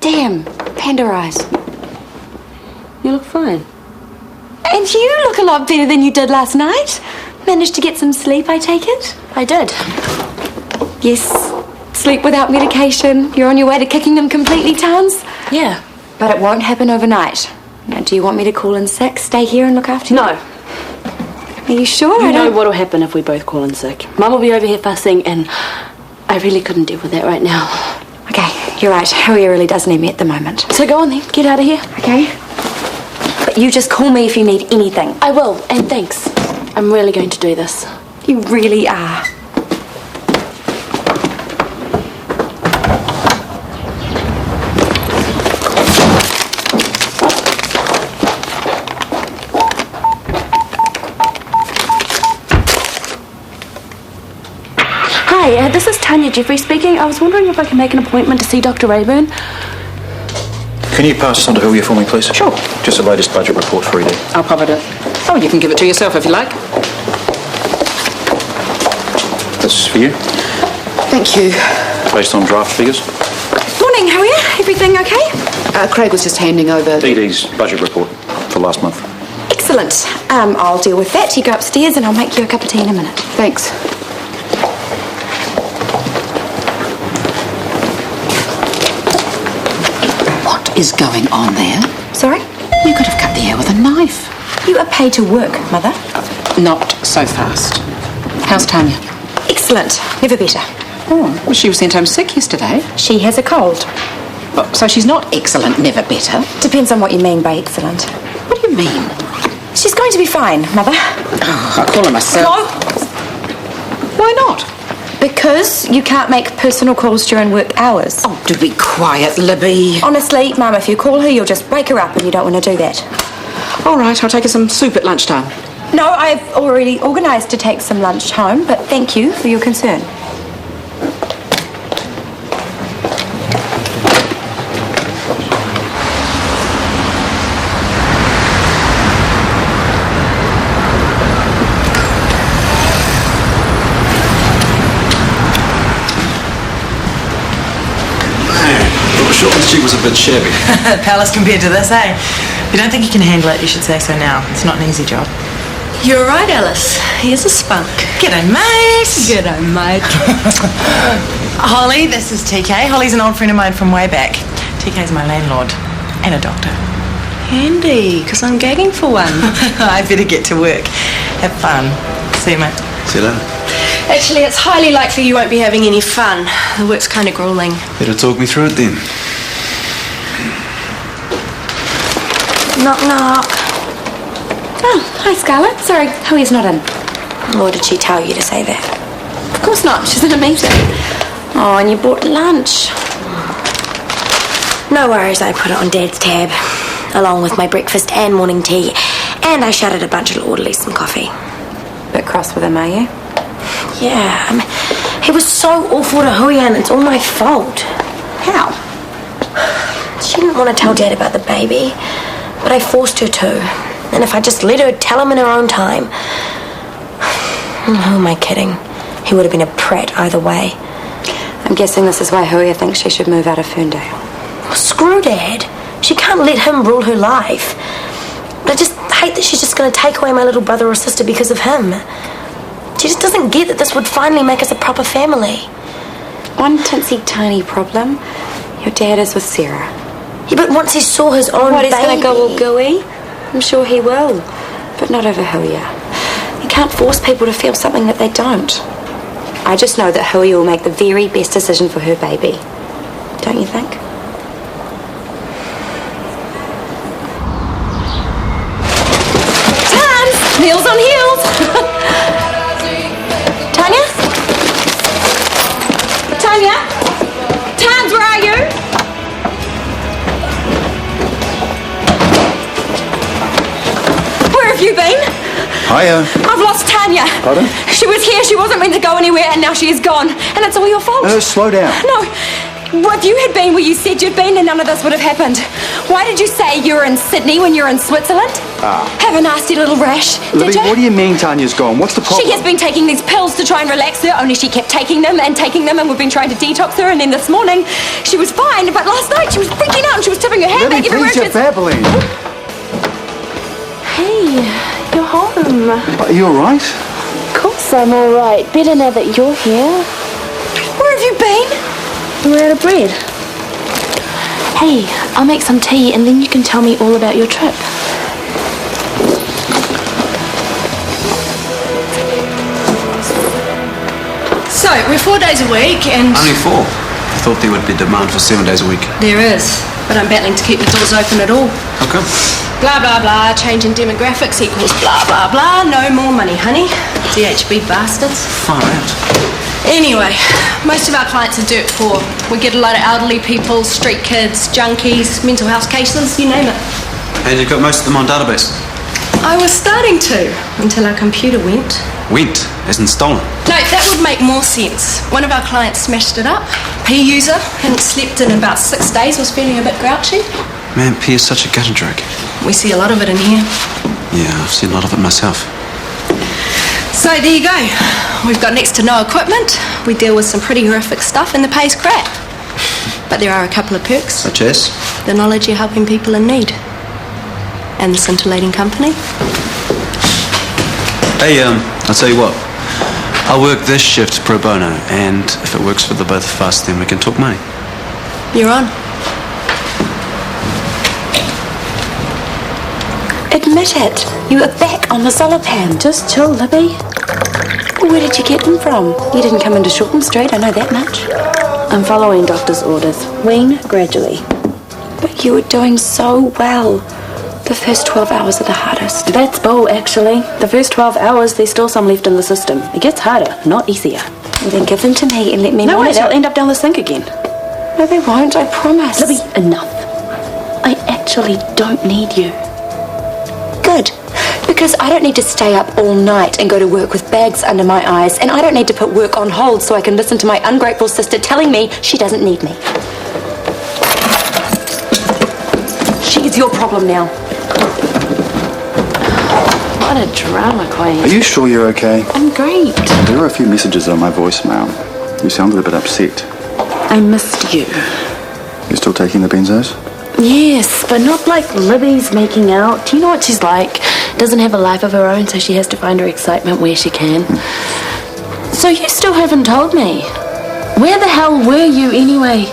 Damn, panda eyes. You look fine. And you look a lot better than you did last night. Managed to get some sleep, I take it? I did. Yes. Sleep without medication. You're on your way to kicking them completely, Towns? Yeah. But it won't happen overnight. Now, do you want me to call in sick, stay here and look after you? No. Are you sure? You know what'll happen if we both call in sick. Mum will be over here fussing, and I really couldn't deal with that right now. Okay, you're right. Howie really does need me at the moment. So go on then, get out of here. Okay. But you just call me if you need anything. I will, and thanks. I'm really going to do this. You really are. Hi, this is Tanya Jeffrey speaking. I was wondering if I can make an appointment to see Dr. Rayburn. Can you pass this on to Julia for me, please? Sure. Just the latest budget report for ED. I'll pop it in. Oh, you can give it to yourself if you like. This is for you, Thank you. based on draft figures. Morning, how are you? Everything okay? Craig was just handing over... ED's budget report for last month. Excellent. I'll deal with that. You go upstairs and I'll make you a cup of tea in a minute. Thanks. What is going on there? Sorry? You could have cut the air with a knife. You are paid to work, Mother. Not so fast. How's Tanya? Excellent. Never better. Oh, well, she was sent home sick yesterday. She has a cold. Oh, so she's not excellent, never better. Depends on what you mean by excellent. What do you mean? She's going to be fine, Mother. Oh, I call her myself. No, Why not? because you can't make personal calls during work hours. Oh, do be quiet, Libby. Honestly, Mum, if you call her, you'll just wake her up and you don't want to do that. All right, I'll take her some soup at lunchtime. No, I've already organised to take some lunch home, but thank you for your concern. Shortland's chick was a bit shabby. Palace compared to this, eh? If you don't think you can handle it, you should say so now. It's not an easy job. You're right, Alice. Here's a spunk. G'day, mate. G'day, mate. Holly, this is TK. Holly's an old friend of mine from way back. TK's my landlord and a doctor. Handy, because I'm gagging for one. I better get to work. Have fun. See you, mate. See you later. Actually, it's highly likely you won't be having any fun. The work's kind of grueling. Better talk me through it then. Knock, knock. Oh, hi, Scarlett. Sorry, Holly's not in. Or did she tell you to say that? Of course not. She's in a meeting. Oh, and you bought lunch. No worries, I put it on Dad's tab, along with my breakfast and morning tea, and I shouted a bunch of orderlies some coffee. Bit cross with him, are you? Yeah, he was so awful to Hui, and it's all my fault. How? She didn't want to tell Dad about the baby, but I forced her to. And if I just let her tell him in her own time... Who am I kidding? He would have been a prat either way. I'm guessing this is why Huia thinks she should move out of Ferndale. Well, screw Dad. She can't let him rule her life. But I just hate that she's just going to take away my little brother or sister because of him. She just doesn't get that this would finally make us a proper family. One tinsy tiny problem. Your dad is with Sarah. Yeah, but once he saw his own What, baby... he's going to go all gooey? I'm sure he will. But not over Huia. You can't force people to feel something that they don't. I just know that Huia will make the very best decision for her baby. Don't you think? Tans! Heels on heels! Tanya? Tanya? Tans, where are you? Where have you been? Hiya. I've lost Tanya. Pardon? She was here, she wasn't meant to go anywhere, and now she is gone. And it's all your fault. Slow down. No, Well, if you had been where you said you'd been, then none of this would have happened. Why did you say you were in Sydney when you're in Switzerland? Have a nasty little rash, Libby, did you? what do you mean Tanya's gone? What's the problem? She has been taking these pills to try and relax her, only she kept taking them, and we've been trying to detox her, and then this morning she was fine, but last night she was freaking out and she was tipping her handbag Libby, everywhere. please, you're babbling. Hey, you're home. Are you alright? Of course I'm alright. Better now that you're here. Where have you been? We're out of bread. Hey, I'll make some tea and then you can tell me all about your trip. So, we're 4 days a week and... Only 4? I thought there would be demand for 7 days a week. There is, but I'm battling to keep the doors open at all. How come? Blah, blah, blah, change in demographics equals blah, blah, blah. No more money, honey. DHB bastards. Far out. Anyway, most of our clients are dirt poor. We get a lot of elderly people, street kids, junkies, mental health cases, you name it. And you've got most of them on database? I was starting to, until our computer went. Went, as in stolen. No, that would make more sense. One of our clients smashed it up. P user, hadn't slept in about 6 days, was feeling a bit grouchy. Man, P is such a gutter drug. We see a lot of it in here. Yeah, I've seen a lot of it myself. So there you go. We've got next to no equipment. We deal with some pretty horrific stuff and the pay's crap. But there are a couple of perks. Such as? The knowledge you're helping people in need. And the scintillating company. Hey, I'll tell you what. I'll work this shift pro bono, and if it works for the both of us, then we can talk money. You're on. Admit it. You are back on the Solopam. Just chill, Libby. Where did you get them from? You didn't come into Shoreham Street, I know that much. I'm following doctor's orders. Wean gradually. But you were doing so well. The first 12 hours are the hardest. That's bull, actually. The first 12 hours, there's still some left in the system. It gets harder, not easier. Well, then give them to me and let me No, wait, monitor. they'll end up down the sink again. No, they won't, I promise. Libby, enough. I actually don't need you. Good. Because I don't need to stay up all night and go to work with bags under my eyes, and I don't need to put work on hold so I can listen to my ungrateful sister telling me she doesn't need me. She's your problem now. What a drama queen. Are you sure you're okay? I'm great. There were a few messages on my voicemail. You sounded a bit upset. I missed you. You still taking the benzos? Yes, but not like Libby's making out. Do you know what she's like? Doesn't have a life of her own, so she has to find her excitement where she can. So you still haven't told me. Where the hell were you anyway?